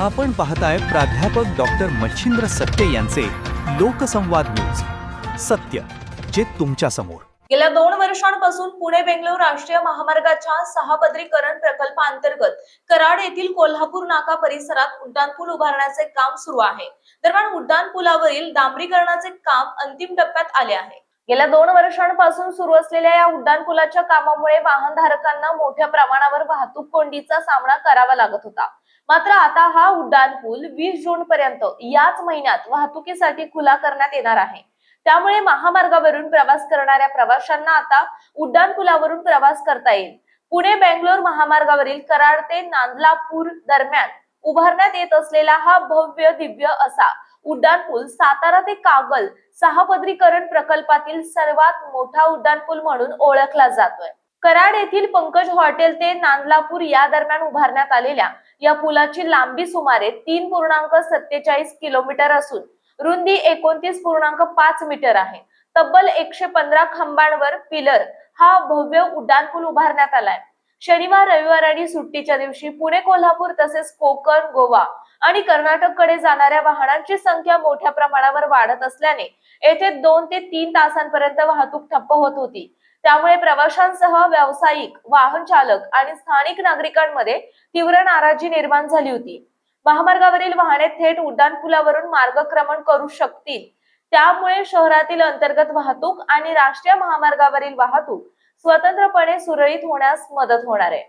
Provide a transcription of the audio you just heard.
आपण पाहताय प्राध्यापक डॉक्टर मच्छिंद्र सत्य यांचे लोकसंवाद न्यूज. सत्य जे तुमच्या समोर. गेल्या 2 वर्षांपासून पुणे बेंगलोर राष्ट्रीय महामार्गाच्या सहापदरीकरण प्रकल्पांतर्गत कराड येथील कोल्हापूर नाका परिसरात उड्डाणपूल उभारण्याचे काम सुरू आहे. दरम्यान उड्डाणपुलावरील डांबरीकरणाचे काम अंतिम टप्प्यात आले आहे. गेल्या 2 वर्षांपासून सुरू असलेल्या या उड्डाणपुलाच्या कामामुळे वाहनधारकांना मोठ्या प्रमाणावर वाहतूक कोंडीचा सामना करावा लागत होता. मात्र आता हा उड्डाणपूल 20 जून पर्यंत याच महिन्यात वाहतुकीसाठी खुला करण्यात येणार आहे. त्यामुळे महामार्गावरून प्रवास करणाऱ्या प्रवाशांना आता उड्डाणपुलावरून प्रवास करता येईल. पुणे बेंगलोर महामार्गावरील कराड ते नांदलापूर दरम्यान उभारण्यात येत असलेला हा भव्य दिव्य असा उड्डाणपूल सातारा ते कागल सहापदरीकरण प्रकल्पातील सर्वात मोठा उड्डाणपूल म्हणून ओळखला जातोय. कराड येथील पंकज हॉटेल ते नांदलापूर या दरम्यान उभारण्यात आलेल्या या पुलाची लांबी सुमारे 3.47 किलोमीटर असून रुंदी 29.5 मीटर आहे. तब्बल 115 खांबांवर पिलर हा भव्य उड्डाणपूल उभारण्यात आलाय. शनिवार, रविवार आणि सुट्टीच्या दिवशी पुणे, कोल्हापूर तसेच कोकण, गोवा आणि कर्नाटककडे जाणाऱ्या वाहनांची संख्या मोठ्या प्रमाणावर वाढत असल्याने येथे 2 ते 3 तासांपर्यंत वाहतूक ठप्प होत होती. त्यामुळे प्रवाशांसह व्यावसायिक, वाहन चालक आणि स्थानिक नागरिकांमध्ये तीव्र नाराजी निर्माण झाली होती. महामार्गावरील वाहने थेट उड्डाणपुलावरून मार्गक्रमण करू शकतील. त्यामुळे शहरातील अंतर्गत वाहतूक आणि राष्ट्रीय महामार्गावरील वाहतूक स्वतंत्रपणे सुरळीत होण्यास मदत होणार आहे.